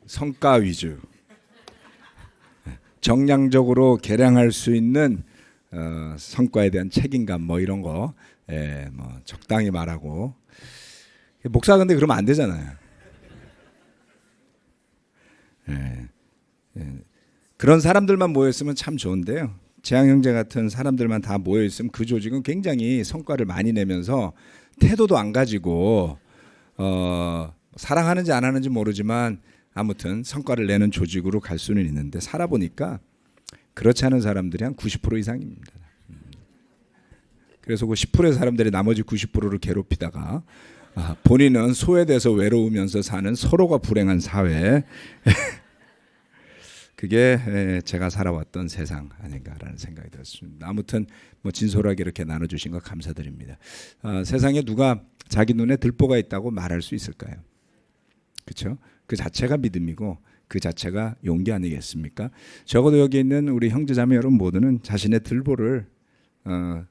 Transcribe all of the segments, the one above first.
성과 위주, 정량적으로 계량할 수 있는 성과에 대한 책임감 뭐 이런 거, 뭐 적당히 말하고. 목사 근데 그러면 안 되잖아요. 그런 사람들만 모였으면 참 좋은데요. 재앙 형제 같은 사람들만 다 모여 있으면 그 조직은 굉장히 성과를 많이 내면서 태도도 안 가지고 사랑하는지 안 하는지 모르지만 아무튼 성과를 내는 조직으로 갈 수는 있는데 살아보니까 그렇지 않은 사람들이 한 90% 이상입니다. 그래서 그 10%의 사람들이 나머지 90%를 괴롭히다가 본인은 소외돼서 외로우면서 사는 서로가 불행한 사회. 그게 제가 살아왔던 세상 아닌가라는 생각이 들었습니다. 아무튼 뭐 진솔하게 이렇게 나눠주신 거 감사드립니다. 세상에 누가 자기 눈에 들보가 있다고 말할 수 있을까요? 그렇죠? 그 자체가 믿음이고 그 자체가 용기 아니겠습니까? 적어도 여기 있는 우리 형제자매 여러분 모두는 자신의 들보를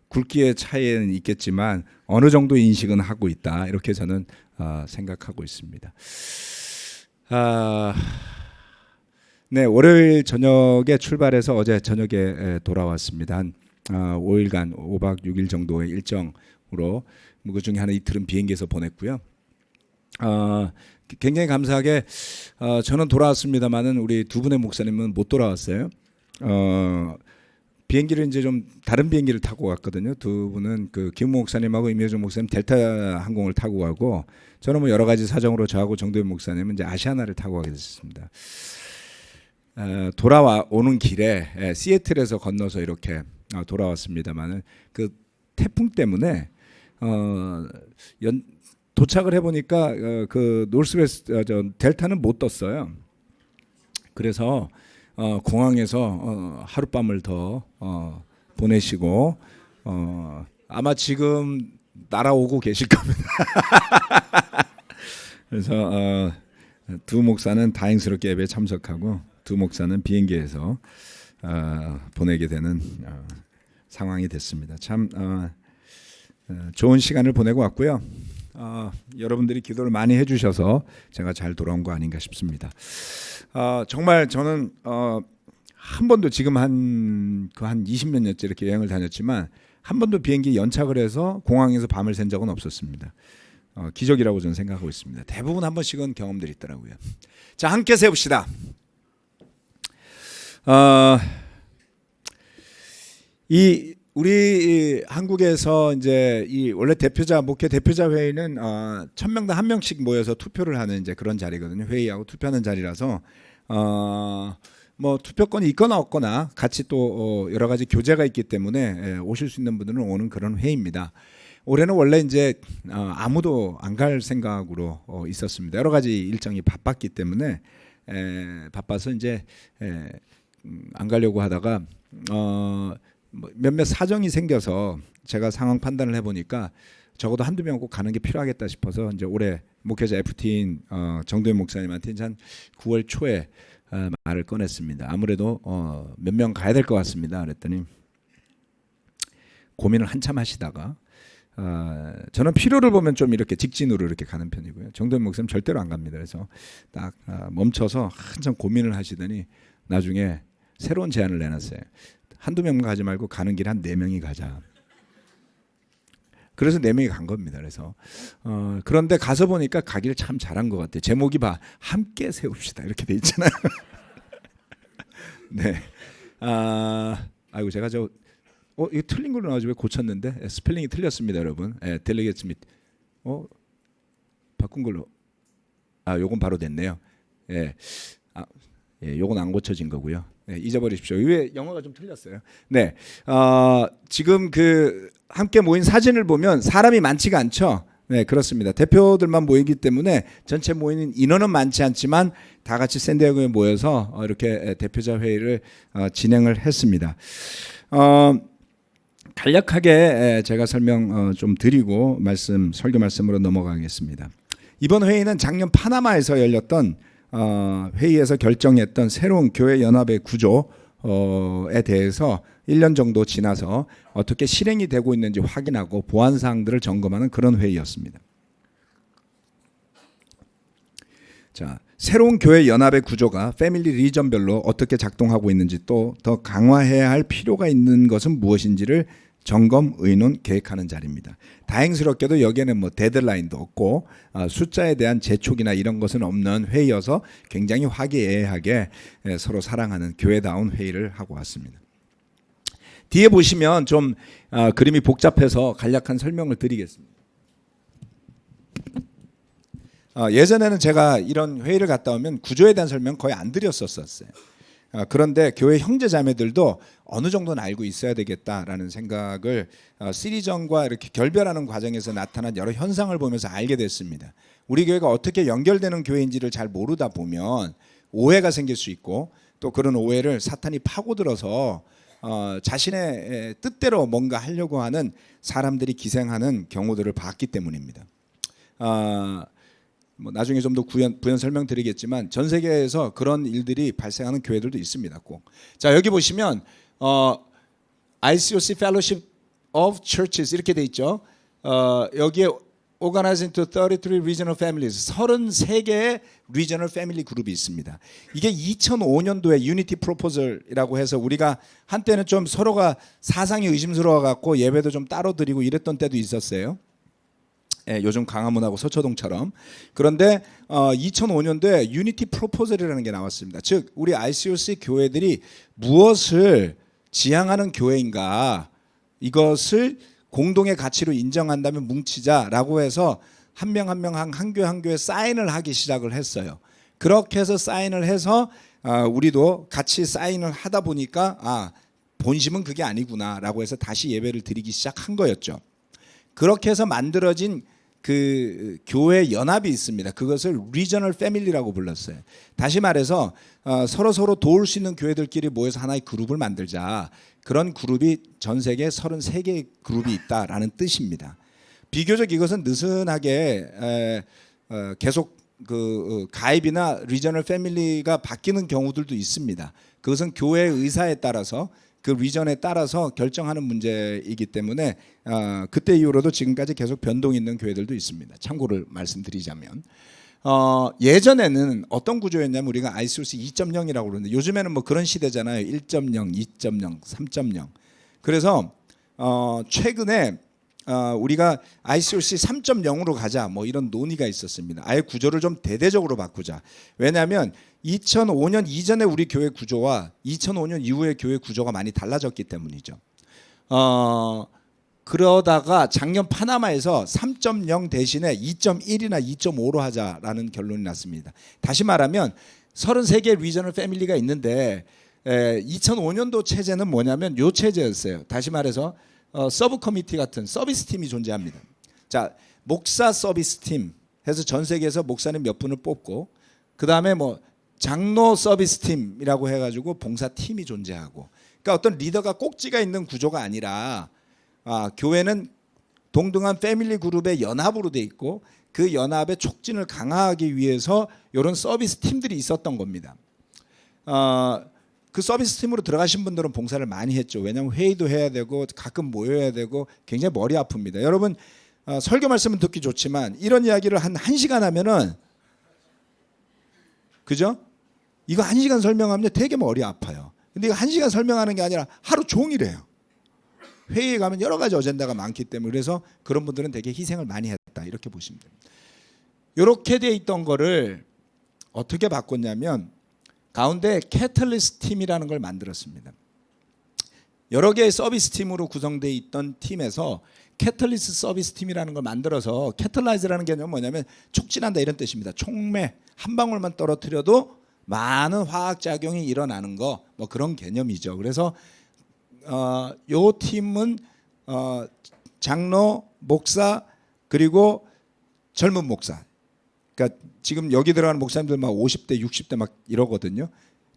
굵기의 차이는 있겠지만 어느 정도 인식은 하고 있다. 이렇게 저는 생각하고 있습니다. 네, 월요일 저녁에 출발해서 어제 저녁에 돌아왔습니다. 한 5일간 5박 6일 정도의 일정으로 그 중에 하나 이틀은 비행기에서 보냈고요. 굉장히 감사하게 저는 돌아왔습니다만은 우리 두 분의 목사님은 못 돌아왔어요. 비행기를 이제 좀 다른 비행기를 타고 갔거든요. 두 분은 그 김 목사님하고 임효정 목사님 델타 항공을 타고 가고 저는 뭐 여러 가지 사정으로 저하고 정도현 목사님은 이제 아시아나를 타고 가게 됐습니다. 돌아오는 길에 시애틀에서 건너서 이렇게 돌아왔습니다만은 그 태풍 때문에 도착을 해보니까 그 노스웨스트 델타는 못 떴어요. 그래서 공항에서 하룻밤을 더 보내시고 아마 지금 날아오고 계실 겁니다. 그래서 두 목사는 다행스럽게 예배에 참석하고 두 목사는 비행기에서 보내게 되는 상황이 됐습니다. 참 좋은 시간을 보내고 왔고요. 여러분들이 기도를 많이 해주셔서 제가 잘 돌아온 거 아닌가 싶습니다. 정말 저는 한 번도 지금 한 20몇 년째 이렇게 여행을 다녔지만 한 번도 비행기 연착을 해서 공항에서 밤을 샌 적은 없었습니다. 기적이라고 저는 생각하고 있습니다. 대부분 한 번씩은 경험들이 있더라고요. 자, 함께 세웁시다. 우리 한국에서 이제 이 원래 목회 대표자 회의는 1000명당 1명씩 모여서 투표를 하는 이제 그런 자리거든요. 회의하고 투표하는 자리라서 뭐 투표권이 있거나 없거나 같이 또 여러 가지 교제가 있기 때문에 오실 수 있는 분들은 오는 그런 회의입니다. 올해는 원래 이제 아무도 안 갈 생각으로 있었습니다. 여러 가지 일정이 바빴기 때문에 바빠서 이제 안 가려고 하다가 몇몇 사정이 생겨서 제가 상황 판단을 해보니까 적어도 한두 명 꼭 가는 게 필요하겠다 싶어서 이제 올해 목회자 FT인 정도현 목사님한테 이제 한 9월 초에 말을 꺼냈습니다. 아무래도 몇 명 가야 될 것 같습니다. 그랬더니 고민을 한참 하시다가 저는 필요를 보면 좀 이렇게 직진으로 이렇게 가는 편이고요. 정도현 목사님 절대로 안 갑니다. 그래서 딱 멈춰서 한참 고민을 하시더니 나중에 새로운 제안을 내놨어요. 한두 명만 가지 말고 가는 길 한 4명이 가자. 그래서 4명이 간 겁니다. 그래서 그런데 가서 보니까 가기를 참 잘한 것 같아요. 제목이 함께 세웁시다 이렇게 돼 있잖아요. 네. 아이고 제가 이거 틀린 걸로 나와서 왜 고쳤는데 스펠링이 틀렸습니다, 여러분. 델리게이트 및 바꾼 걸로 요건 바로 됐네요. 요건 안 고쳐진 거고요. 잊어버리십시오. 왜 영어가 좀 틀렸어요. 네, 지금 그 함께 모인 사진을 보면 사람이 많지가 않죠. 네, 그렇습니다. 대표들만 모이기 때문에 전체 모이는 인원은 많지 않지만 다 같이 샌디에고에 모여서 이렇게 대표자 회의를 진행을 했습니다. 간략하게 제가 설명 좀 드리고 설교 말씀으로 넘어가겠습니다. 이번 회의는 작년 파나마에서 열렸던 회의에서 결정했던 새로운 교회 연합의 구조에 대해서 1년 정도 지나서 어떻게 실행이 되고 있는지 확인하고 보완 사항들을 점검하는 그런 회의였습니다. 자, 새로운 교회 연합의 구조가 패밀리 리전별로 어떻게 작동하고 있는지 또 더 강화해야 할 필요가 있는 것은 무엇인지를 점검, 의논, 계획하는 자리입니다. 다행스럽게도 여기에는 뭐 데드라인도 없고 숫자에 대한 재촉이나 이런 것은 없는 회의여서 굉장히 화기애애하게 서로 사랑하는 교회다운 회의를 하고 왔습니다. 뒤에 보시면 좀 그림이 복잡해서 간략한 설명을 드리겠습니다. 예전에는 제가 이런 회의를 갔다 오면 구조에 대한 설명 거의 안 드렸었어요. 그런데 교회 형제 자매들도 어느 정도는 알고 있어야 되겠다라는 생각을 시리전과 이렇게 결별하는 과정에서 나타난 여러 현상을 보면서 알게 됐습니다. 우리 교회가 어떻게 연결되는 교회인지를 잘 모르다 보면 오해가 생길 수 있고 또 그런 오해를 사탄이 파고들어서 자신의 뜻대로 뭔가 하려고 하는 사람들이 기생하는 경우들을 봤기 때문입니다. 뭐 나중에 좀 더 부연 설명드리겠지만 전 세계에서 그런 일들이 발생하는 교회들도 있습니다. 꼭. 자, 여기 보시면 ICOC Fellowship of Churches 이렇게 돼 있죠. 여기에 Organized into 33 Regional Families 33개의 Regional Family 그룹이 있습니다. 이게 2005년도에 Unity Proposal이라고 해서 우리가 한때는 좀 서로가 사상이 의심스러워 갖고 예배도 좀 따로 드리고 이랬던 때도 있었어요. 요즘 강화문하고 서초동처럼. 그런데 2005년도에 유니티 프로포절이라는 게 나왔습니다. 즉 우리 ICOC 교회들이 무엇을 지향하는 교회인가 이것을 공동의 가치로 인정한다면 뭉치자라고 해서 한 명 한 명 한 교회 사인을 하기 시작을 했어요. 그렇게 해서 사인을 해서 우리도 같이 사인을 하다 보니까 본심은 그게 아니구나라고 해서 다시 예배를 드리기 시작한 거였죠. 그렇게 해서 만들어진 그 교회 연합이 있습니다. 그것을 리저널 패밀리라고 불렀어요. 다시 말해서 서로 도울 수 있는 교회들끼리 모여서 하나의 그룹을 만들자. 그런 그룹이 전 세계 33개의 그룹이 있다라는 뜻입니다. 비교적 이것은 느슨하게 계속 그 가입이나 리저널 패밀리가 바뀌는 경우들도 있습니다. 그것은 교회의 의사에 따라서 그 리전에 따라서 결정하는 문제이기 때문에 그때 이후로도 지금까지 계속 변동이 있는 교회들도 있습니다. 참고를 말씀드리자면 예전에는 어떤 구조였냐면 우리가 ICOC 2.0이라고 그러는데 요즘에는 뭐 그런 시대잖아요. 1.0, 2.0, 3.0. 그래서 최근에 우리가 ICOC 3.0으로 가자 뭐 이런 논의가 있었습니다. 아예 구조를 좀 대대적으로 바꾸자. 왜냐하면 2005년 이전에 우리 교회 구조와 2005년 이후의 교회 구조가 많이 달라졌기 때문이죠. 그러다가 작년 파나마에서 3.0 대신에 2.1이나 2.5로 하자라는 결론이 났습니다. 다시 말하면 33개 리저널 패밀리가 있는데 2005년도 체제는 뭐냐면 요 체제였어요. 다시 말해서 서브 커미티 같은 서비스 팀이 존재합니다. 자, 목사 서비스 팀 해서 전 세계에서 목사님 몇 분을 뽑고 그다음에 뭐 장로 서비스 팀이라고 해가지고 봉사 팀이 존재하고 그러니까 어떤 리더가 꼭지가 있는 구조가 아니라 교회는 동등한 패밀리 그룹의 연합으로 돼 있고 그 연합의 촉진을 강화하기 위해서 이런 서비스 팀들이 있었던 겁니다. 그 서비스 팀으로 들어가신 분들은 봉사를 많이 했죠. 왜냐하면 회의도 해야 되고 가끔 모여야 되고 굉장히 머리 아픕니다. 여러분 설교 말씀은 듣기 좋지만 이런 이야기를 한 1시간 하면은 그죠? 이거 1시간 설명하면 되게 머리 아파요. 근데 이거 1시간 설명하는 게 아니라 하루 종일 해요. 회의에 가면 여러 가지 어젠다가 많기 때문에 그래서 그런 분들은 되게 희생을 많이 했다 이렇게 보시면 됩니다. 이렇게 돼 있던 거를 어떻게 바꿨냐면 가운데 캐틀리스트 팀이라는 걸 만들었습니다. 여러 개의 서비스 팀으로 구성되어 있던 팀에서 캐틀리스트 서비스 팀이라는 걸 만들어서 캐틀라이즈라는 개념은 뭐냐면 촉진한다 이런 뜻입니다. 촉매 한 방울만 떨어뜨려도 많은 화학작용이 일어나는 거 뭐 그런 개념이죠. 그래서 요 팀은 장로, 목사 그리고 젊은 목사. 그러니까 지금 여기 들어가는 목사님들 막 50대, 60대 막 이러거든요.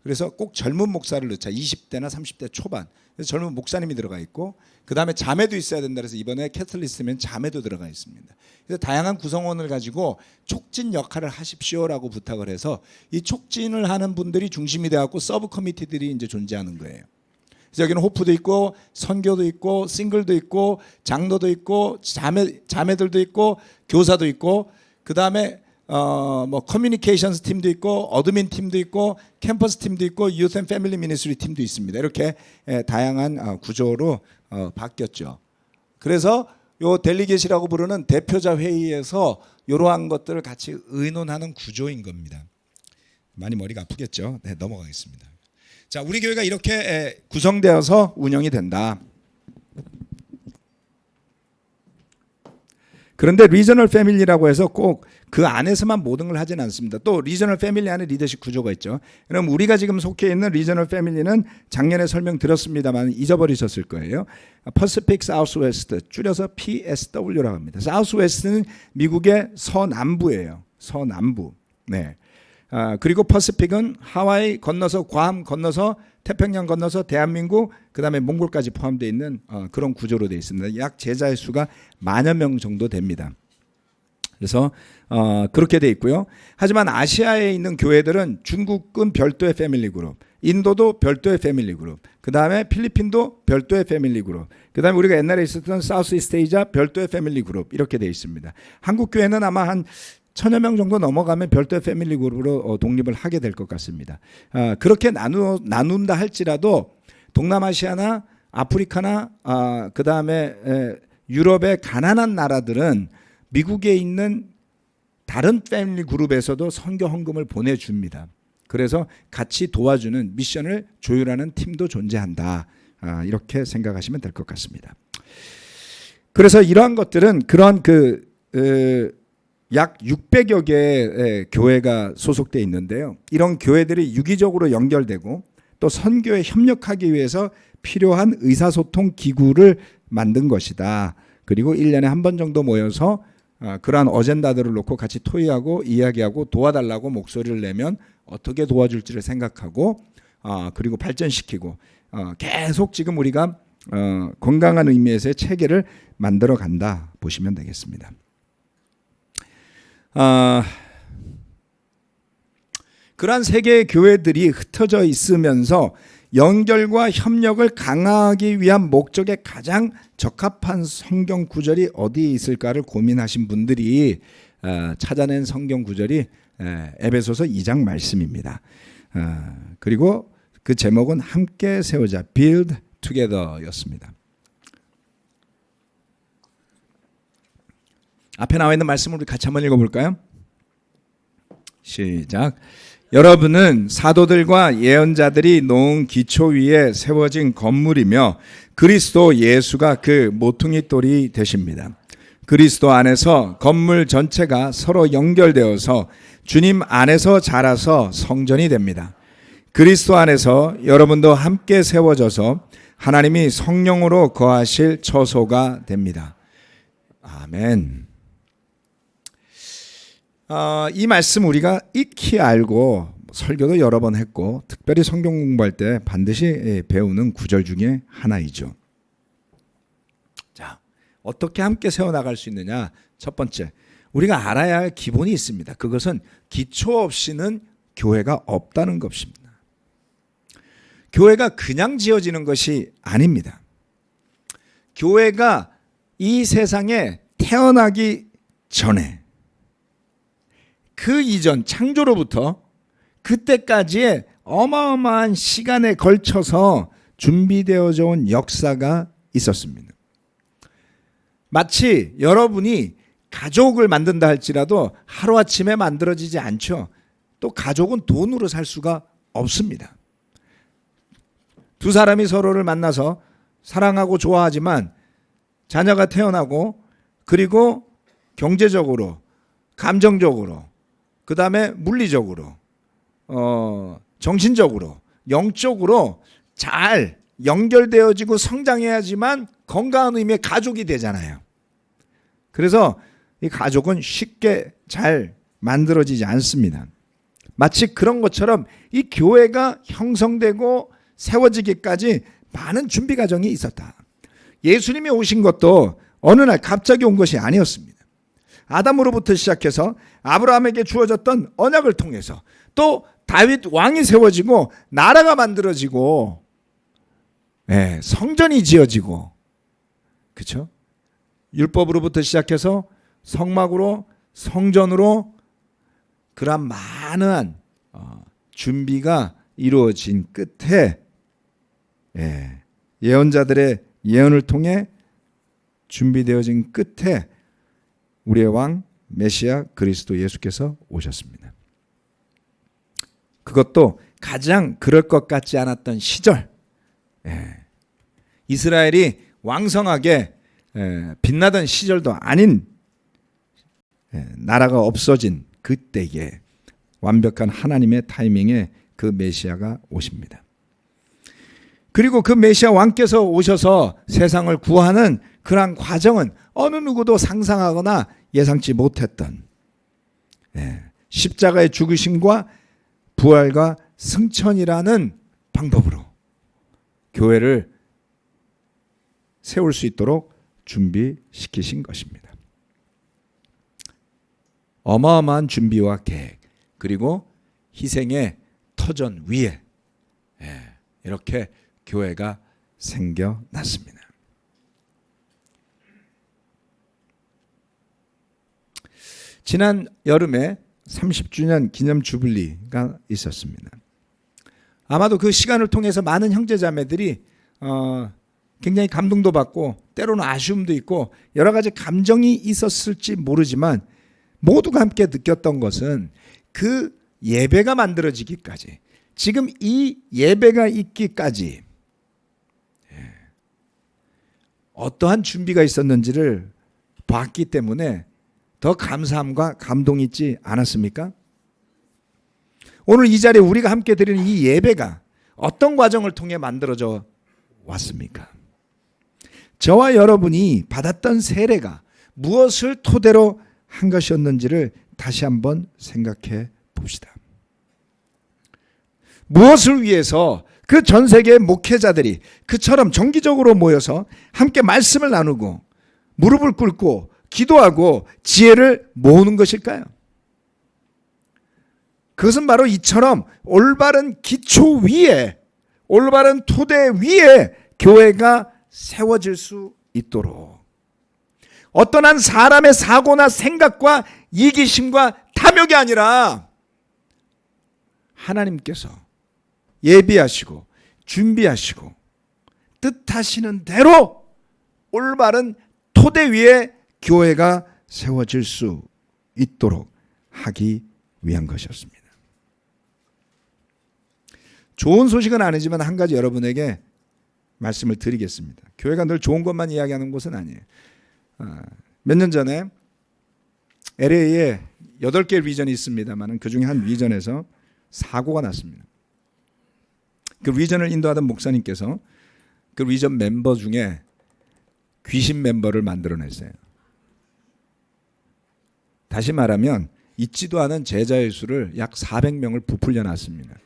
그래서 꼭 젊은 목사를 넣자. 20대나 30대 초반. 그래서 젊은 목사님이 들어가 있고 그다음에 자매도 있어야 된다. 그래서 이번에 캐틀리스트면 자매도 들어가 있습니다. 그래서 다양한 구성원을 가지고 촉진 역할을 하십시오라고 부탁을 해서 이 촉진을 하는 분들이 중심이 돼 갖고 서브 커미티들이 이제 존재하는 거예요. 그래서 여기는 호프도 있고 선교도 있고 싱글도 있고 장로도 있고 자매들도 있고 교사도 있고 그다음에 뭐 커뮤니케이션스 팀도 있고 어드민 팀도 있고 캠퍼스 팀도 있고 유스 앤 패밀리 미니스트리 팀도 있습니다. 이렇게 다양한 구조로 바뀌었죠. 그래서 요 델리게이시라고 부르는 대표자 회의에서 이러한 것들을 같이 의논하는 구조인 겁니다. 많이 머리가 아프겠죠? 네, 넘어가겠습니다. 자, 우리 교회가 이렇게 구성되어서 운영이 된다. 그런데 리저널 패밀리라고 해서 꼭 그 안에서만 모든 걸 하진 않습니다. 또 리저널 패밀리 안에 리더십 구조가 있죠. 그럼 우리가 지금 속해 있는 리저널 패밀리는 작년에 설명드렸습니다만 잊어버리셨을 거예요. 퍼시픽 사우스웨스트, 줄여서 PSW라고 합니다. 사우스웨스트는 미국의 서남부예요. 서남부. 네. 그리고 퍼시픽은 하와이 건너서 괌 건너서 태평양 건너서 대한민국 그다음에 몽골까지 포함되어 있는 그런 구조로 되어 있습니다. 약 제자의 수가 10,000여 명 정도 됩니다. 그래서 그렇게 돼 있고요. 하지만 아시아에 있는 교회들은 중국은 별도의 패밀리 그룹, 인도도 별도의 패밀리 그룹, 그 다음에 필리핀도 별도의 패밀리 그룹, 그 다음에 우리가 옛날에 있었던 사우스 이스트 에이지아 별도의 패밀리 그룹 이렇게 돼 있습니다. 한국 교회는 아마 한 1,000여 명 정도 넘어가면 별도의 패밀리 그룹으로 독립을 하게 될 것 같습니다. 그렇게 나눈다 할지라도 동남아시아나 아프리카나 그 다음에 유럽의 가난한 나라들은 미국에 있는 다른 패밀리 그룹에서도 선교 헌금을 보내줍니다. 그래서 같이 도와주는 미션을 조율하는 팀도 존재한다. 이렇게 생각하시면 될 것 같습니다. 그래서 이러한 것들은 그런 약 600여 개의 교회가 소속되어 있는데요. 이런 교회들이 유기적으로 연결되고 또 선교에 협력하기 위해서 필요한 의사소통 기구를 만든 것이다. 그리고 1년에 한 번 정도 모여서 그러한 어젠다들을 놓고 같이 토의하고 이야기하고 도와달라고 목소리를 내면 어떻게 도와줄지를 생각하고 그리고 발전시키고 계속 지금 우리가 건강한 의미에서의 체계를 만들어 간다 보시면 되겠습니다. 그러한 세 개의 교회들이 흩어져 있으면서 연결과 협력을 강화하기 위한 목적에 가장 적합한 성경 구절이 어디에 있을까를 고민하신 분들이 찾아낸 성경 구절이 에베소서 2장 말씀입니다. 그리고 그 제목은 함께 세우자, Build Together였습니다. 앞에 나와 있는 말씀을 우리 같이 한번 읽어볼까요? 시작. 여러분은 사도들과 예언자들이 놓은 기초 위에 세워진 건물이며 그리스도 예수가 그 모퉁이 돌이 되십니다. 그리스도 안에서 건물 전체가 서로 연결되어서 주님 안에서 자라서 성전이 됩니다. 그리스도 안에서 여러분도 함께 세워져서 하나님이 성령으로 거하실 처소가 됩니다. 아멘. 이 말씀 우리가 익히 알고 설교도 여러 번 했고 특별히 성경 공부할 때 반드시 배우는 구절 중에 하나이죠. 자, 어떻게 함께 세워나갈 수 있느냐? 첫 번째, 우리가 알아야 할 기본이 있습니다. 그것은 기초 없이는 교회가 없다는 것입니다. 교회가 그냥 지어지는 것이 아닙니다. 교회가 이 세상에 태어나기 전에 그 이전 창조로부터 그때까지의 어마어마한 시간에 걸쳐서 준비되어져 온 역사가 있었습니다. 마치 여러분이 가족을 만든다 할지라도 하루아침에 만들어지지 않죠. 또 가족은 돈으로 살 수가 없습니다. 두 사람이 서로를 만나서 사랑하고 좋아하지만 자녀가 태어나고 그리고 경제적으로, 감정적으로, 그 다음에 물리적으로, 정신적으로, 영적으로 잘 연결되어지고 성장해야지만 건강한 의미의 가족이 되잖아요. 그래서 이 가족은 쉽게 잘 만들어지지 않습니다. 마치 그런 것처럼 이 교회가 형성되고 세워지기까지 많은 준비 과정이 있었다. 예수님이 오신 것도 어느 날 갑자기 온 것이 아니었습니다. 아담으로부터 시작해서 아브라함에게 주어졌던 언약을 통해서 또 다윗 왕이 세워지고 나라가 만들어지고 성전이 지어지고 그렇죠? 율법으로부터 시작해서 성막으로 성전으로 그러한 많은 준비가 이루어진 끝에 예언자들의 예언을 통해 준비되어진 끝에 우리의 왕 메시아 그리스도 예수께서 오셨습니다. 그것도 가장 그럴 것 같지 않았던 시절, 이스라엘이 왕성하게 빛나던 시절도 아닌 나라가 없어진 그때에 완벽한 하나님의 타이밍에 그 메시아가 오십니다. 그리고 그 메시아 왕께서 오셔서 세상을 구하는 그러한 과정은 어느 누구도 상상하거나 예상치 못했던 십자가의 죽으심과 부활과 승천이라는 방법으로 교회를 세울 수 있도록 준비시키신 것입니다. 어마어마한 준비와 계획, 그리고 희생의 터전 위에 이렇게 교회가 생겨났습니다. 지난 여름에 30주년 기념 주빌리가 있었습니다. 아마도 그 시간을 통해서 많은 형제자매들이 굉장히 감동도 받고 때로는 아쉬움도 있고 여러 가지 감정이 있었을지 모르지만 모두가 함께 느꼈던 것은 그 예배가 만들어지기까지, 지금 이 예배가 있기까지 어떠한 준비가 있었는지를 봤기 때문에 더 감사함과 감동이 있지 않았습니까? 오늘 이 자리에 우리가 함께 드리는 이 예배가 어떤 과정을 통해 만들어져 왔습니까? 저와 여러분이 받았던 세례가 무엇을 토대로 한 것이었는지를 다시 한번 생각해 봅시다. 무엇을 위해서 그 전 세계의 목회자들이 그처럼 정기적으로 모여서 함께 말씀을 나누고 무릎을 꿇고 기도하고 지혜를 모으는 것일까요? 그것은 바로 이처럼 올바른 기초 위에, 올바른 토대 위에 교회가 세워질 수 있도록 어떤 한 사람의 사고나 생각과 이기심과 탐욕이 아니라 하나님께서 예비하시고 준비하시고 뜻하시는 대로 올바른 토대 위에 교회가 세워질 수 있도록 하기 위한 것이었습니다. 좋은 소식은 아니지만 한 가지 여러분에게 말씀을 드리겠습니다. 교회가 늘 좋은 것만 이야기하는 곳은 아니에요. 몇 년 전에 LA에 8개 리전이 있습니다만 그 중에 한 리전에서 사고가 났습니다. 그 리전을 인도하던 목사님께서 그 리전 멤버 중에 귀신 멤버를 만들어냈어요. 다시 말하면 있지도 않은 제자의 수를 약 400명을 부풀려 놨습니다.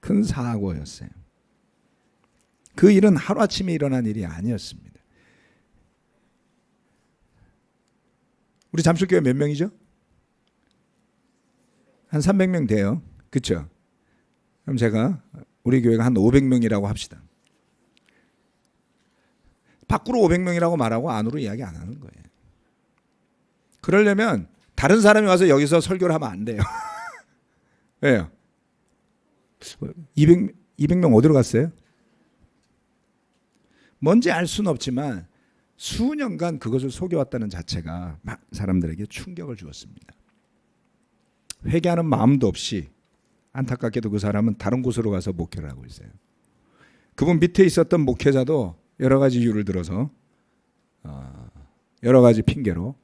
큰 사고였어요. 그 일은 하루아침에 일어난 일이 아니었습니다. 우리 잠실교회 몇 명이죠? 한 300명 돼요. 그렇죠? 그럼 제가 우리 교회가 한 500명이라고 합시다. 밖으로 500명이라고 말하고 안으로 이야기 안 하는 거예요. 그러려면 다른 사람이 와서 여기서 설교를 하면 안 돼요. 왜요? 200명 어디로 갔어요? 뭔지 알 수는 없지만 수년간 그것을 속여왔다는 자체가 사람들에게 충격을 주었습니다. 회개하는 마음도 없이 안타깝게도 그 사람은 다른 곳으로 가서 목회를 하고 있어요. 그분 밑에 있었던 목회자도 여러 가지 이유를 들어서 여러 가지 핑계로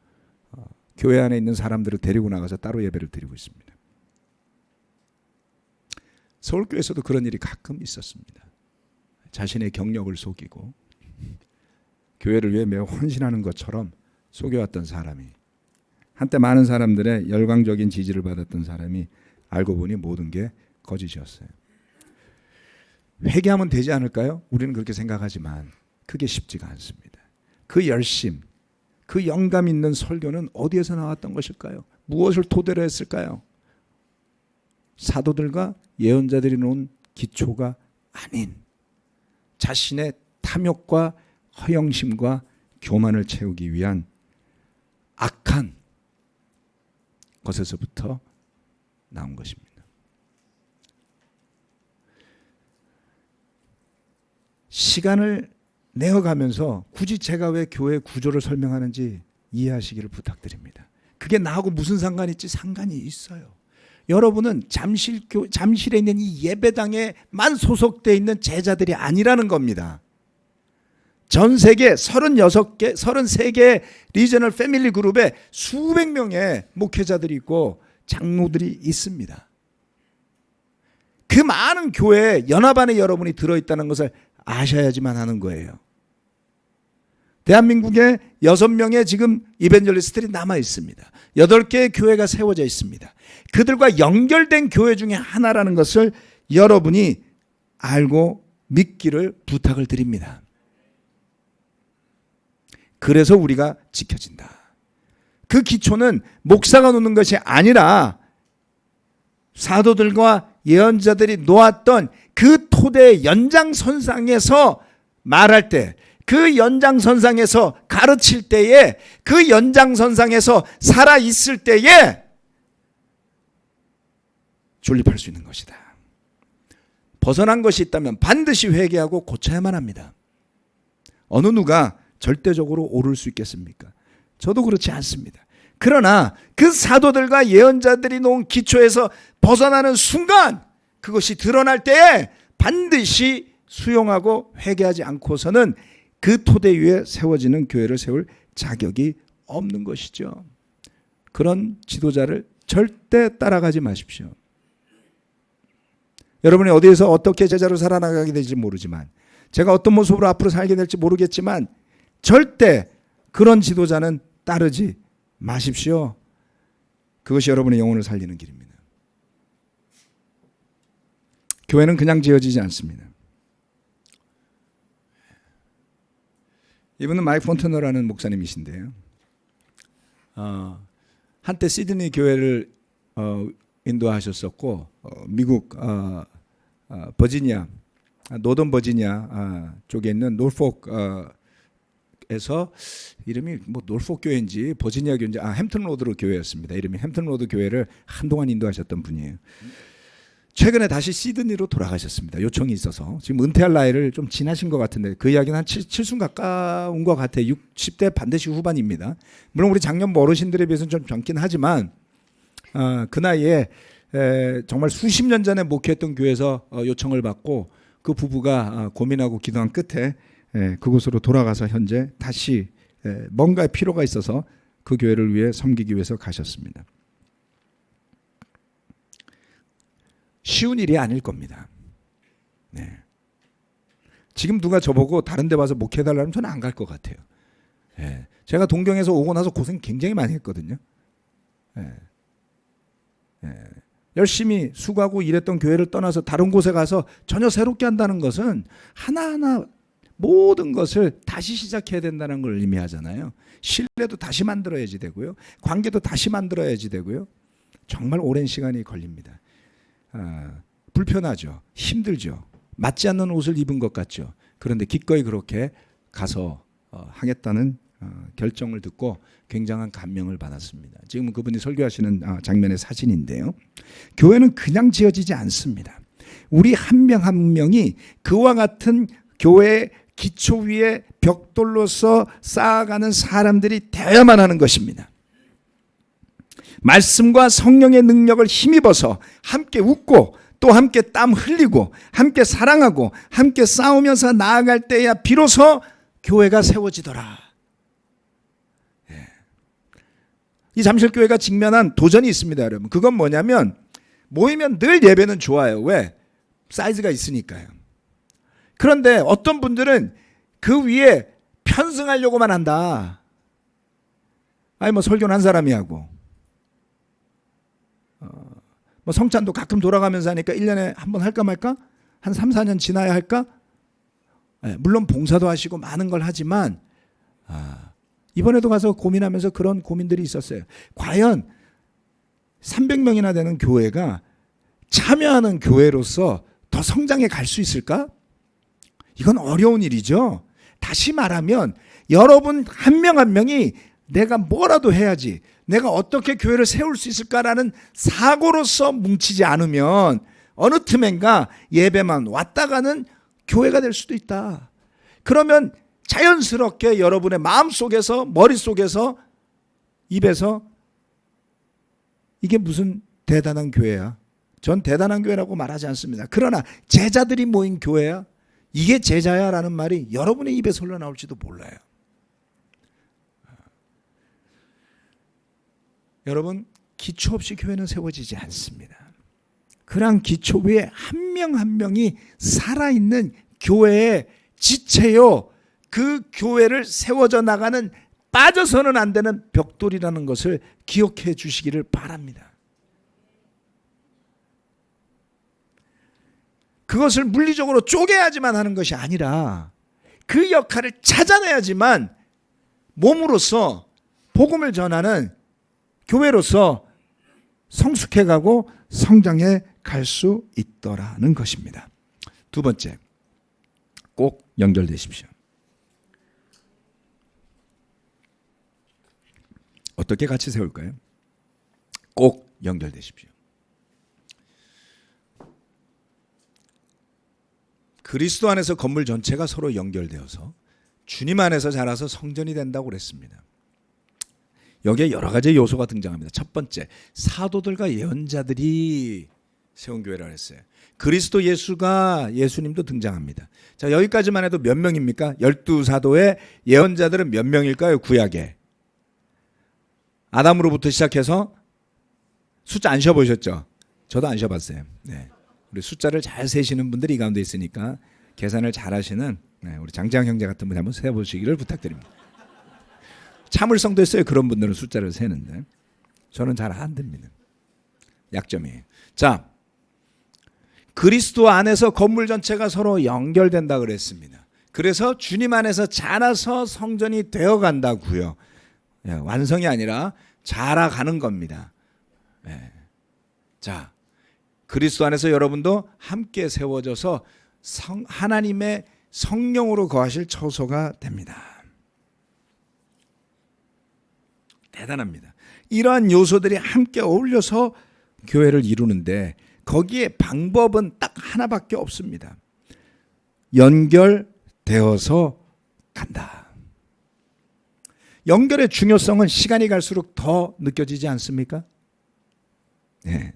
교회 안에 있는 사람들을 데리고 나가서 따로 예배를 드리고 있습니다. 서울교회에서도 그런 일이 가끔 있었습니다. 자신의 경력을 속이고 교회를 위해 매우 헌신하는 것처럼 속여왔던 사람이, 한때 많은 사람들의 열광적인 지지를 받았던 사람이 알고 보니 모든 게 거짓이었어요. 회개하면 되지 않을까요? 우리는 그렇게 생각하지만 그게 쉽지가 않습니다. 그 열심, 그 영감 있는 설교는 어디에서 나왔던 것일까요? 무엇을 토대로 했을까요? 사도들과 예언자들이 놓은 기초가 아닌 자신의 탐욕과 허영심과 교만을 채우기 위한 악한 것에서부터 나온 것입니다. 시간을 내어가면서 굳이 제가 왜 교회 구조를 설명하는지 이해하시기를 부탁드립니다. 그게 나하고 무슨 상관이 있지? 상관이 있어요. 여러분은 잠실에 있는 이 예배당에만 소속되어 있는 제자들이 아니라는 겁니다. 전 세계 36개, 33개 리저널 패밀리 그룹에 수백 명의 목회자들이 있고 장로들이 있습니다. 그 많은 교회에 연합 안에 여러분이 들어있다는 것을 아셔야지만 하는 거예요. 대한민국에 6명의 지금 이벤젤리스트들이 남아 있습니다. 8개의 교회가 세워져 있습니다. 그들과 연결된 교회 중에 하나라는 것을 여러분이 알고 믿기를 부탁을 드립니다. 그래서 우리가 지켜진다. 그 기초는 목사가 놓는 것이 아니라 사도들과 예언자들이 놓았던 그 토대의 연장선상에서 말할 때, 그 연장선상에서 가르칠 때에, 그 연장선상에서 살아있을 때에 존립할 수 있는 것이다. 벗어난 것이 있다면 반드시 회개하고 고쳐야만 합니다. 어느 누가 절대적으로 오를 수 있겠습니까? 저도 그렇지 않습니다. 그러나 그 사도들과 예언자들이 놓은 기초에서 벗어나는 순간 그것이 드러날 때에 반드시 수용하고 회개하지 않고서는 그 토대 위에 세워지는 교회를 세울 자격이 없는 것이죠. 그런 지도자를 절대 따라가지 마십시오. 여러분이 어디에서 어떻게 제자로 살아나가게 될지 모르지만, 제가 어떤 모습으로 앞으로 살게 될지 모르겠지만 절대 그런 지도자는 따르지 마십시오. 그것이 여러분의 영혼을 살리는 길입니다. 교회는 그냥 지어지지 않습니다. 이분은 마이크 폰트너라는 목사님이신데요. 한때 시드니 교회를 인도하셨었고, 미국 버지니아, 노던 버지니아 쪽에 있는 놀폭에서, 이름이 뭐 놀폭 교회인지 버지니아 교회인지, 햄튼 로드 교회였습니다. 이름이 햄튼 로드 교회를 한동안 인도하셨던 분이에요. 최근에 다시 시드니로 돌아가셨습니다. 요청이 있어서. 지금 은퇴할 나이를 좀 지나신 것 같은데, 그 이야기는 한 70 가까운 것 같아요. 60대 반드시 후반입니다. 물론 우리 장년부 어르신들에 비해서는 좀 젊긴 하지만 그 나이에 정말 수십 년 전에 목회했던 교회에서 요청을 받고 그 부부가 고민하고 기도한 끝에 그곳으로 돌아가서 현재 다시 뭔가의 필요가 있어서 그 교회를 위해 섬기기 위해서 가셨습니다. 쉬운 일이 아닐 겁니다. 네. 지금 누가 저보고 다른 데 와서 목회해달라면 저는 안 갈 것 같아요. 네. 제가 동경에서 오고 나서 고생 굉장히 많이 했거든요. 네. 네. 열심히 수고하고 일했던 교회를 떠나서 다른 곳에 가서 전혀 새롭게 한다는 것은 하나하나 모든 것을 다시 시작해야 된다는 걸 의미하잖아요. 신뢰도 다시 만들어야지 되고요. 관계도 다시 만들어야지 되고요. 정말 오랜 시간이 걸립니다. 불편하죠. 힘들죠. 맞지 않는 옷을 입은 것 같죠. 그런데 기꺼이 그렇게 가서 하겠다는 결정을 듣고 굉장한 감명을 받았습니다. 지금 그분이 설교하시는 장면의 사진인데요. 교회는 그냥 지어지지 않습니다. 우리 한 명 한 명이 그와 같은 교회의 기초 위에 벽돌로서 쌓아가는 사람들이 되어야만 하는 것입니다. 말씀과 성령의 능력을 힘입어서 함께 웃고 또 함께 땀 흘리고 함께 사랑하고 함께 싸우면서 나아갈 때야 비로소 교회가 세워지더라. 이 잠실교회가 직면한 도전이 있습니다, 여러분. 그건 뭐냐면 모이면 늘 예배는 좋아요. 왜? 사이즈가 있으니까요. 그런데 어떤 분들은 그 위에 편승하려고만 한다. 아니 뭐 설교는 한 사람이 하고 뭐 성찬도 가끔 돌아가면서 하니까 1년에 한 번 할까 말까? 한 3, 4년 지나야 할까? 네, 물론 봉사도 하시고 많은 걸 하지만 이번에도 가서 고민하면서 그런 고민들이 있었어요. 과연 300명이나 되는 교회가 참여하는 교회로서 더 성장해 갈 수 있을까? 이건 어려운 일이죠. 다시 말하면 여러분 한 명 한 명이 내가 뭐라도 해야지, 내가 어떻게 교회를 세울 수 있을까라는 사고로서 뭉치지 않으면 어느 틈엔가 예배만 왔다 가는 교회가 될 수도 있다. 그러면 자연스럽게 여러분의 마음속에서, 머릿속에서, 입에서 이게 무슨 대단한 교회야? 전 대단한 교회라고 말하지 않습니다. 그러나 제자들이 모인 교회야? 이게 제자야? 라는 말이 여러분의 입에서 흘러나올지도 몰라요. 여러분, 기초 없이 교회는 세워지지 않습니다. 그러한 기초 위에 한 명 한 명이 살아있는 교회의 지체요, 그 교회를 세워져 나가는, 빠져서는 안 되는 벽돌이라는 것을 기억해 주시기를 바랍니다. 그것을 물리적으로 쪼개야지만 하는 것이 아니라 그 역할을 찾아내야지만 몸으로서 복음을 전하는 교회로서 성숙해가고 성장해 갈 수 있더라는 것입니다. 두 번째, 꼭 연결되십시오. 어떻게 같이 세울까요? 꼭 연결되십시오. 그리스도 안에서 건물 전체가 서로 연결되어서 주님 안에서 자라서 성전이 된다고 그랬습니다. 여기에 여러 가지 요소가 등장합니다. 첫 번째, 사도들과 예언자들이 세운 교회라 했어요. 그리스도 예수님도 등장합니다. 자, 여기까지만 해도 몇 명입니까? 12사도의 예언자들은 몇 명일까요? 구약에. 아담으로부터 시작해서 숫자 안 쉬어보셨죠? 저도 안 쉬어봤어요. 네. 우리 숫자를 잘 세시는 분들이 이 가운데 있으니까 계산을 잘 하시는 우리 장재영 형제 같은 분이 한번 세보시기를 부탁드립니다. 참을성도 있어요. 그런 분들은 숫자를 세는데 저는 잘 안 됩니다. 약점이에요. 자, 그리스도 안에서 건물 전체가 서로 연결된다 그랬습니다. 그래서 주님 안에서 자라서 성전이 되어 간다고요. 완성이 아니라 자라가는 겁니다. 자, 그리스도 안에서 여러분도 함께 세워져서 하나님의 성령으로 거하실 처소가 됩니다. 대단합니다. 이러한 요소들이 함께 어울려서 교회를 이루는데 거기에 방법은 딱 하나밖에 없습니다. 연결되어서 간다. 연결의 중요성은 시간이 갈수록 더 느껴지지 않습니까? 네.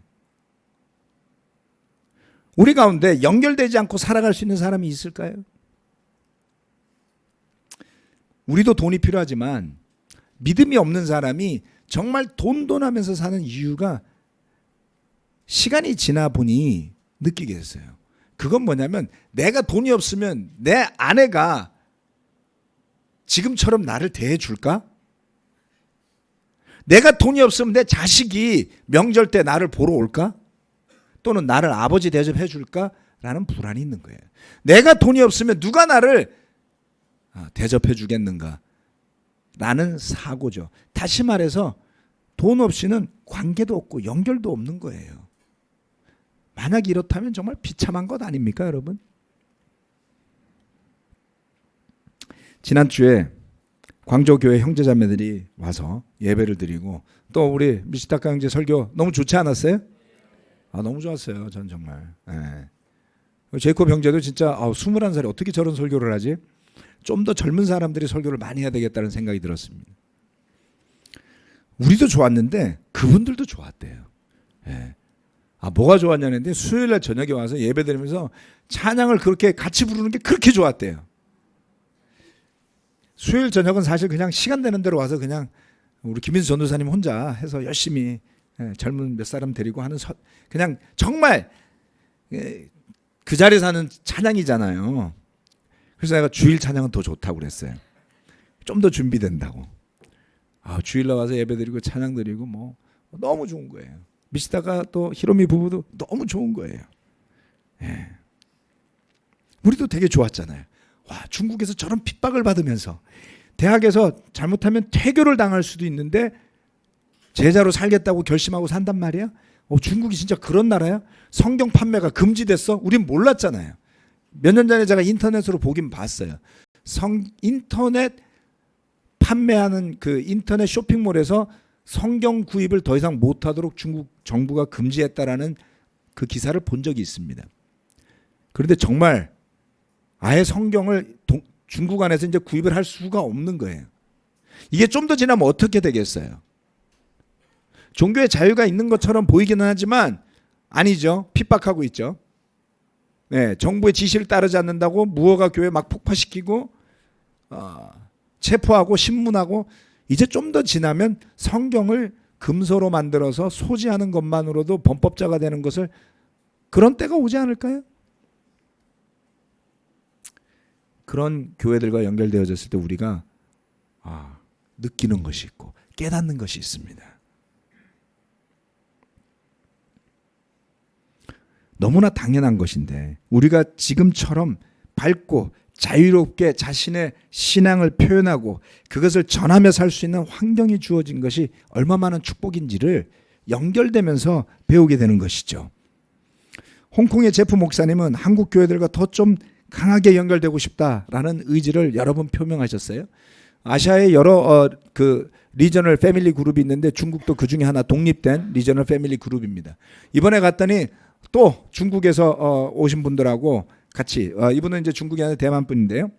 우리 가운데 연결되지 않고 살아갈 수 있는 사람이 있을까요? 우리도 돈이 필요하지만 믿음이 없는 사람이 정말 돈하면서 사는 이유가 시간이 지나 보니 느끼게 됐어요. 그건 뭐냐면 내가 돈이 없으면 내 아내가 지금처럼 나를 대해줄까? 내가 돈이 없으면 내 자식이 명절 때 나를 보러 올까? 또는 나를 아버지 대접해 줄까? 라는 불안이 있는 거예요. 내가 돈이 없으면 누가 나를 대접해 주겠는가? 라는 사고죠. 다시 말해서 돈 없이는 관계도 없고 연결도 없는 거예요. 만약 이렇다면 정말 비참한 것 아닙니까, 여러분? 지난주에 광저교회 형제자매들이 와서 예배를 드리고 또 우리 미시타카 형제 설교 너무 좋지 않았어요? 너무 좋았어요. 전 정말. 제이콥 형제도 진짜 21살에 어떻게 저런 설교를 하지? 좀 더 젊은 사람들이 설교를 많이 해야 되겠다는 생각이 들었습니다. 우리도 좋았는데 그분들도 좋았대요. 뭐가 좋았냐는데 수요일날 저녁에 와서 예배 드리면서 찬양을 그렇게 같이 부르는 게 그렇게 좋았대요. 수요일 저녁은 사실 그냥 시간 되는 대로 와서 그냥 우리 김인수 전도사님 혼자 해서 열심히 젊은 몇 사람 데리고 하는 그냥 정말 그 자리에 사는 찬양이잖아요. 그래서 내가 주일 찬양은 더 좋다고 그랬어요. 좀 더 준비된다고. 주일날 와서 예배 드리고 찬양 드리고 뭐 너무 좋은 거예요. 미시다가 또 히로미 부부도 너무 좋은 거예요. 우리도 되게 좋았잖아요. 와, 중국에서 저런 핍박을 받으면서 대학에서 잘못하면 퇴교를 당할 수도 있는데 제자로 살겠다고 결심하고 산단 말이야? 중국이 진짜 그런 나라야? 성경 판매가 금지됐어? 우린 몰랐잖아요. 몇 년 전에 제가 인터넷으로 보긴 봤어요. 인터넷 판매하는 그 인터넷 쇼핑몰에서 성경 구입을 더 이상 못하도록 중국 정부가 금지했다라는 그 기사를 본 적이 있습니다. 그런데 정말 아예 성경을 중국 안에서 이제 구입을 할 수가 없는 거예요. 이게 좀 더 지나면 어떻게 되겠어요? 종교의 자유가 있는 것처럼 보이기는 하지만 아니죠. 핍박하고 있죠. 네, 정부의 지시를 따르지 않는다고 무허가 교회 막 폭파시키고 체포하고 신문하고, 이제 좀 더 지나면 성경을 금서로 만들어서 소지하는 것만으로도 범법자가 되는 것을, 그런 때가 오지 않을까요? 그런 교회들과 연결되어졌을 때 우리가 느끼는 것이 있고 깨닫는 것이 있습니다. 너무나 당연한 것인데 우리가 지금처럼 밝고 자유롭게 자신의 신앙을 표현하고 그것을 전하며 살 수 있는 환경이 주어진 것이 얼마나 축복인지를 연결되면서 배우게 되는 것이죠. 홍콩의 제프 목사님은 한국 교회들과 더 좀 강하게 연결되고 싶다라는 의지를 여러 번 표명하셨어요. 아시아의 여러 그 리저널 패밀리 그룹이 있는데 중국도 그 중에 하나 독립된 리저널 패밀리 그룹입니다. 이번에 갔더니 또 중국에서 오신 분들하고 같이, 이분은 이제 중국이 아니라 대만 분인데요.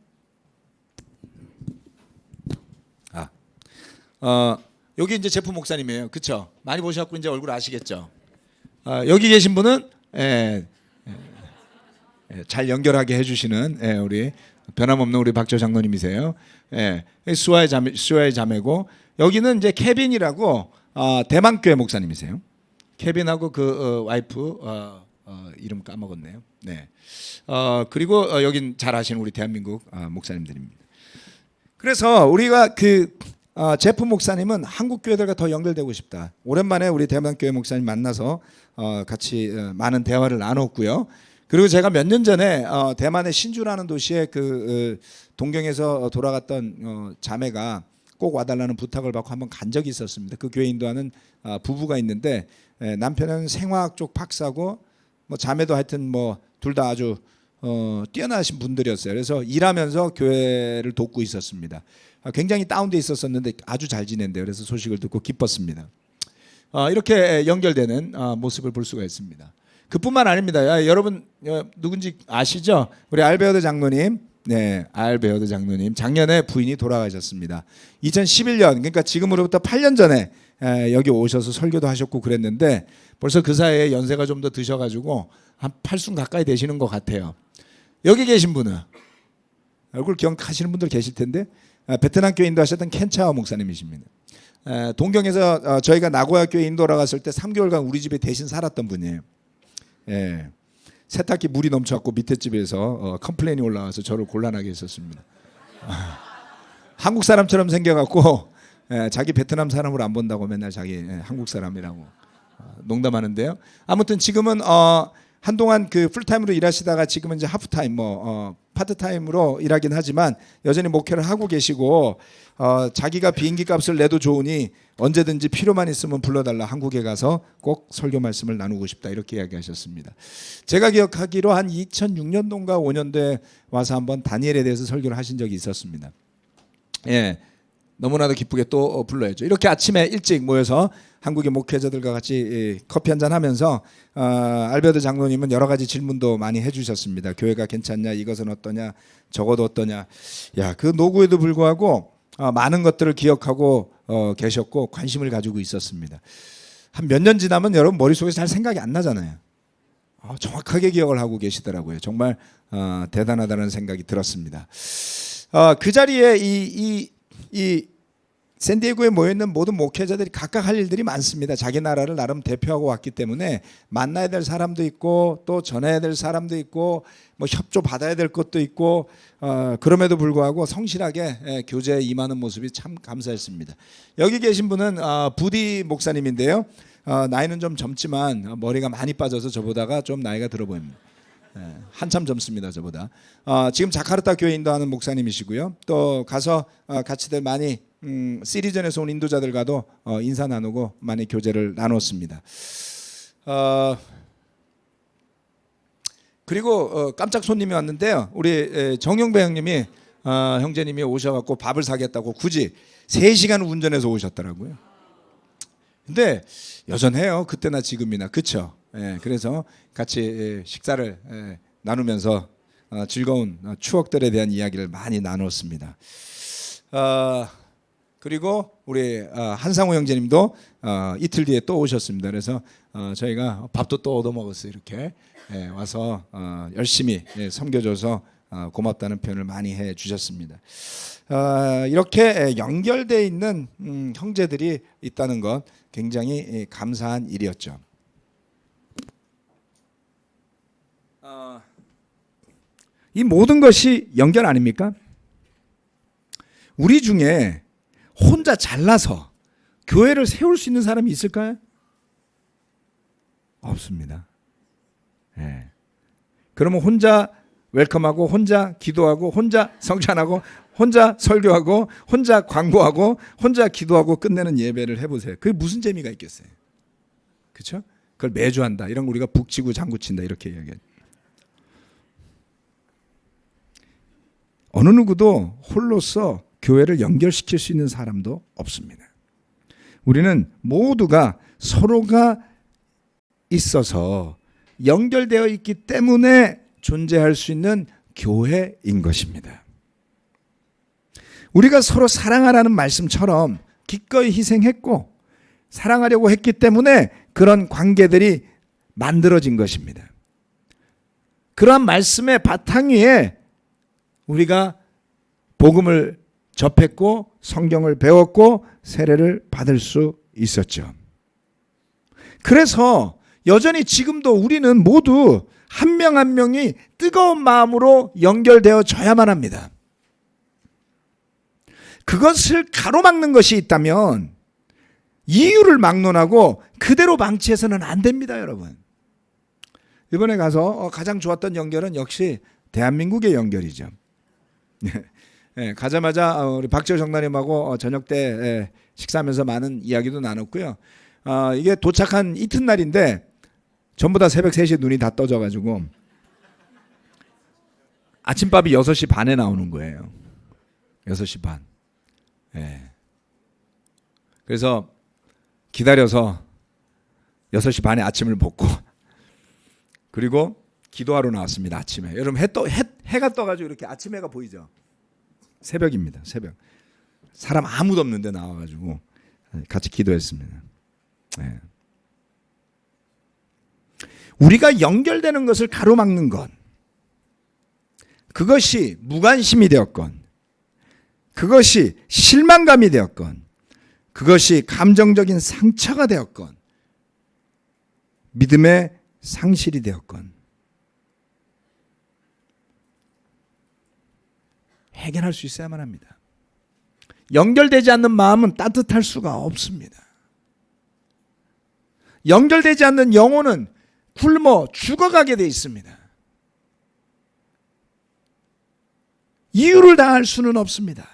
여기 이제 제프 목사님이에요. 그렇죠? 많이 보셨고 이제 얼굴 아시겠죠? 여기 계신 분은 잘 연결하게 해주시는 우리 변함없는 우리 박조 장로님이세요. 수아의 자매고, 여기는 이제 케빈이라고 대만 교회 목사님이세요. 케빈하고 그 와이프 이름 까먹었네요. 네. 그리고 여긴 잘 아시는 우리 대한민국 목사님들입니다. 그래서 우리가 제프 목사님은 한국 교회들과 더 연결되고 싶다. 오랜만에 우리 대만 교회 목사님 만나서 같이 많은 대화를 나눴고요. 그리고 제가 몇 년 전에 대만의 신주라는 도시에 그 동경에서 돌아갔던 자매가 꼭 와달라는 부탁을 받고 한번 간 적이 있었습니다. 그 교회 인도하는 부부가 있는데 남편은 생화학 쪽 박사고 뭐 자매도 하여튼 뭐 둘 다 아주 뛰어나신 분들이었어요. 그래서 일하면서 교회를 돕고 있었습니다. 굉장히 다운돼 있었었는데 아주 잘 지낸대요. 그래서 소식을 듣고 기뻤습니다. 이렇게 연결되는 모습을 볼 수가 있습니다. 그뿐만 아닙니다. 여러분 누군지 아시죠? 우리 알베어드 장로님. 네, 알베어드 장로님 작년에 부인이 돌아가셨습니다. 2011년, 그러니까 지금으로부터 8년 전에 여기 오셔서 설교도 하셨고 그랬는데 벌써 그 사이에 연세가 좀 더 드셔가지고 한 80 가까이 되시는 것 같아요. 여기 계신 분은 얼굴 기억하시는 분들 계실 텐데 베트남 교회 인도하셨던 켄차오 목사님이십니다. 동경에서 저희가 나고야 교회 인도하러 갔을 때 3개월간 우리 집에 대신 살았던 분이에요. 세탁기 물이 넘쳐갖고 밑에 집에서 컴플레인이 올라와서 저를 곤란하게 했었습니다. 한국 사람처럼 생겨갖고 자기 베트남 사람으로 안 본다고 맨날 자기 한국 사람이라고 농담하는데요. 아무튼 지금은 한동안 그 풀타임으로 일하시다가 지금은 이제 하프타임 파트타임으로 일하긴 하지만 여전히 목회를 하고 계시고 자기가 비행기 값을 내도 좋으니 언제든지 필요만 있으면 불러달라, 한국에 가서 꼭 설교 말씀을 나누고 싶다, 이렇게 이야기하셨습니다. 제가 기억하기로 한 2006년도인가 5년도에 와서 한번 다니엘에 대해서 설교를 하신 적이 있었습니다. 너무나도 기쁘게 또 불러야죠. 이렇게 아침에 일찍 모여서 한국의 목회자들과 같이 커피 한잔 하면서 알베르트 장로님은 여러 가지 질문도 많이 해주셨습니다. 교회가 괜찮냐, 이것은 어떠냐, 저것도 어떠냐. 그 노구에도 불구하고 많은 것들을 기억하고 계셨고 관심을 가지고 있었습니다. 한 몇 년 지나면 여러분 머릿속에서 잘 생각이 안 나잖아요. 정확하게 기억을 하고 계시더라고요. 정말 대단하다는 생각이 들었습니다. 그 자리에 이 샌디에고에 모여있는 모든 목회자들이 각각 할 일들이 많습니다. 자기 나라를 나름 대표하고 왔기 때문에 만나야 될 사람도 있고 또 전해야 될 사람도 있고 뭐 협조 받아야 될 것도 있고 그럼에도 불구하고 성실하게 교제에 임하는 모습이 참 감사했습니다. 여기 계신 분은 부디 목사님인데요. 나이는 좀 젊지만 머리가 많이 빠져서 저보다가 좀 나이가 들어 보입니다. 한참 젊습니다, 저보다. 지금 자카르타 교회 인도하는 목사님이시고요. 또 가서 같이들 많이 시리전에서 온 인도자들과도 인사 나누고 많이 교제를 나눴습니다. 그리고 깜짝 손님이 왔는데요. 우리 정용배 형님이 형제님이 오셔갖고 밥을 사겠다고 굳이 3시간 운전해서 오셨더라고요. 근데 여전해요. 그때나 지금이나. 그쵸? 예, 그래서 같이 식사를 나누면서 즐거운 추억들에 대한 이야기를 많이 나눴습니다. 그리고 우리 한상호 형제님도 이틀 뒤에 또 오셨습니다. 그래서 저희가 밥도 또 얻어 먹었어요. 이렇게 와서 열심히 섬겨줘서 고맙다는 표현을 많이 해 주셨습니다. 이렇게 연결되어 있는 형제들이 있다는 것 굉장히 감사한 일이었죠. 이 모든 것이 연결 아닙니까? 우리 중에 혼자 잘나서 교회를 세울 수 있는 사람이 있을까요? 없습니다. 네. 그러면 혼자 웰컴하고 혼자 기도하고 혼자 성찬하고 혼자 설교하고 혼자 광고하고 혼자 기도하고 끝내는 예배를 해보세요. 그게 무슨 재미가 있겠어요? 그렇죠? 그걸 매주 한다. 이런 거 우리가 북치고 장구친다 이렇게 이야기해요. 어느 누구도 홀로서 교회를 연결시킬 수 있는 사람도 없습니다. 우리는 모두가 서로가 있어서 연결되어 있기 때문에 존재할 수 있는 교회인 것입니다. 우리가 서로 사랑하라는 말씀처럼 기꺼이 희생했고 사랑하려고 했기 때문에 그런 관계들이 만들어진 것입니다. 그러한 말씀의 바탕 위에 우리가 복음을 접했고 성경을 배웠고 세례를 받을 수 있었죠. 그래서 여전히 지금도 우리는 모두 한 명 한 명이 뜨거운 마음으로 연결되어져야만 합니다. 그것을 가로막는 것이 있다면 이유를 막론하고 그대로 방치해서는 안 됩니다, 여러분. 이번에 가서 가장 좋았던 연결은 역시 대한민국의 연결이죠. 네, 가자마자 우리 박지호 장로님하고 저녁 때 식사하면서 많은 이야기도 나눴고요. 이게 도착한 이튿날인데 전부 다 새벽 3시에 눈이 다 떠져가지고 아침밥이 6시 반에 나오는 거예요. 6시 반. 네. 그래서 기다려서 6시 반에 아침을 먹고 그리고 기도하러 나왔습니다. 아침에. 여러분 해가 떠가지고 이렇게 아침 해가 보이죠? 새벽입니다. 새벽. 사람 아무도 없는데 나와가지고 같이 기도했습니다. 네. 우리가 연결되는 것을 가로막는 것, 그것이 무관심이 되었건, 그것이 실망감이 되었건, 그것이 감정적인 상처가 되었건, 믿음의 상실이 되었건, 해결할 수 있어야만 합니다. 연결되지 않는 마음은 따뜻할 수가 없습니다. 연결되지 않는 영혼은 굶어 죽어가게 돼 있습니다. 이유를 다할 수는 없습니다.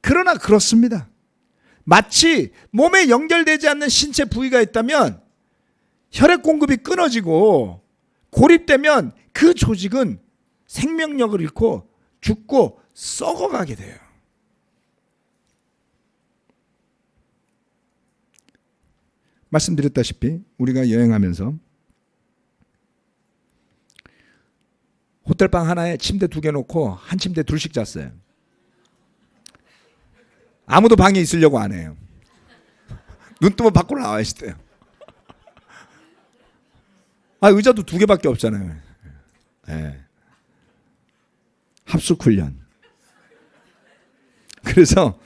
그러나 그렇습니다. 마치 몸에 연결되지 않는 신체 부위가 있다면 혈액 공급이 끊어지고 고립되면 그 조직은 생명력을 잃고 죽고 썩어가게 돼요. 말씀드렸다시피 우리가 여행하면서 호텔방 하나에 침대 2개 놓고 한 침대 둘씩 잤어요. 아무도 방에 있으려고 안 해요. 눈 뜨면 밖으로 나와야 돼요. 의자도 2개밖에 없잖아요. 네. 합숙훈련. 그래서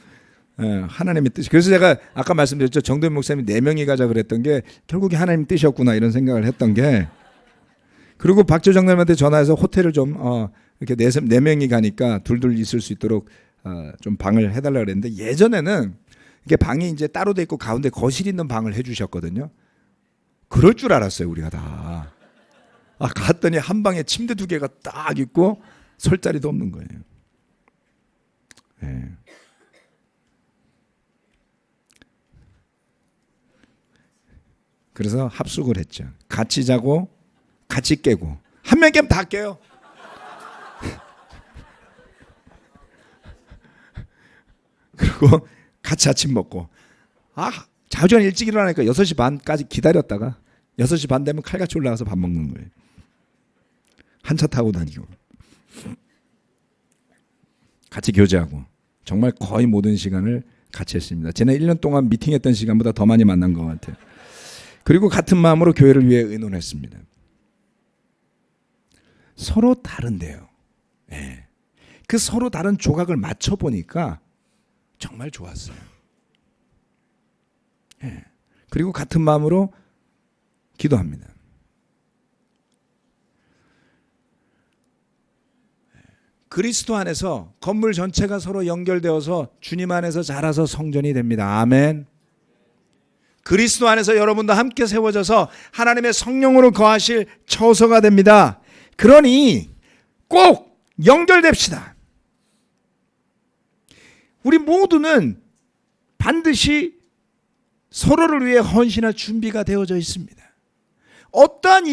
하나님의 뜻이. 그래서 제가 아까 말씀드렸죠. 정도현 목사님이 4명이 가자 그랬던 게 결국에 하나님 뜻이었구나 이런 생각을 했던 게. 그리고 박지호 장로님한테 전화해서 호텔을 좀 이렇게 4명이 가니까 둘둘 있을 수 있도록 좀 방을 해달라 그랬는데 예전에는 이게 방이 이제 따로 돼 있고 가운데 거실 있는 방을 해주셨거든요. 그럴 줄 알았어요 우리가 다. 갔더니 한 방에 침대 2개가 딱 있고 설 자리도 없는 거예요. 네. 그래서 합숙을 했죠. 같이 자고 같이 깨고 한 명 깨면 다 깨요. 그리고 같이 아침 먹고 자주 일찍 일어나니까 6시 반까지 기다렸다가 6시 반 되면 칼같이 올라가서 밥 먹는 거예요. 한 차 타고 다니고 같이 교제하고 정말 거의 모든 시간을 같이 했습니다. 지난 1년 동안 미팅했던 시간보다 더 많이 만난 것 같아요. 그리고 같은 마음으로 교회를 위해 의논했습니다. 서로 다른데요. 네. 그 서로 다른 조각을 맞춰보니까 정말 좋았어요. 네. 그리고 같은 마음으로 기도합니다. 그리스도 안에서 건물 전체가 서로 연결되어서 주님 안에서 자라서 성전이 됩니다. 아멘. 그리스도 안에서 여러분도 함께 세워져서 하나님의 성령으로 거하실 처소가 됩니다. 그러니 꼭 연결됩시다. 우리 모두는 반드시 서로를 위해 헌신할 준비가 되어져 있습니다. 어떠한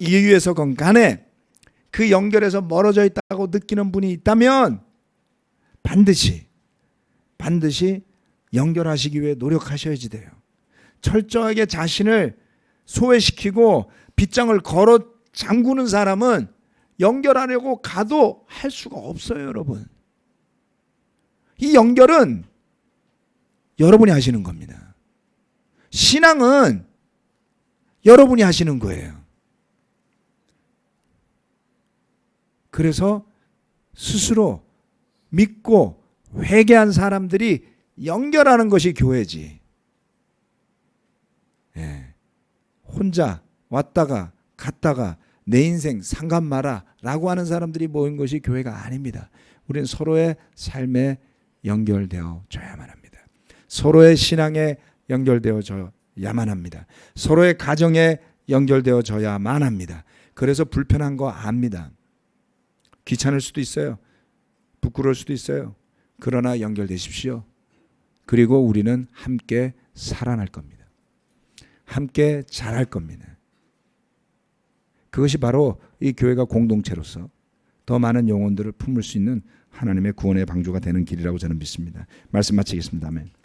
이유에서건 간에 그 연결에서 멀어져 있다고 느끼는 분이 있다면 반드시 연결하시기 위해 노력하셔야지 돼요. 철저하게 자신을 소외시키고 빗장을 걸어 잠그는 사람은 연결하려고 가도 할 수가 없어요, 여러분. 이 연결은 여러분이 하시는 겁니다. 신앙은 여러분이 하시는 거예요. 그래서 스스로 믿고 회개한 사람들이 연결하는 것이 교회지. 예. 혼자 왔다가 갔다가 내 인생 상관 마라 라고 하는 사람들이 모인 것이 교회가 아닙니다. 우리는 서로의 삶에 연결되어 줘야만 합니다. 서로의 신앙에 연결되어 줘야만 합니다. 서로의 가정에 연결되어 줘야만 합니다. 그래서 불편한 거 압니다. 귀찮을 수도 있어요. 부끄러울 수도 있어요. 그러나 연결되십시오. 그리고 우리는 함께 살아날 겁니다. 함께 자랄 겁니다. 그것이 바로 이 교회가 공동체로서 더 많은 영혼들을 품을 수 있는 하나님의 구원의 방주가 되는 길이라고 저는 믿습니다. 말씀 마치겠습니다. 아멘.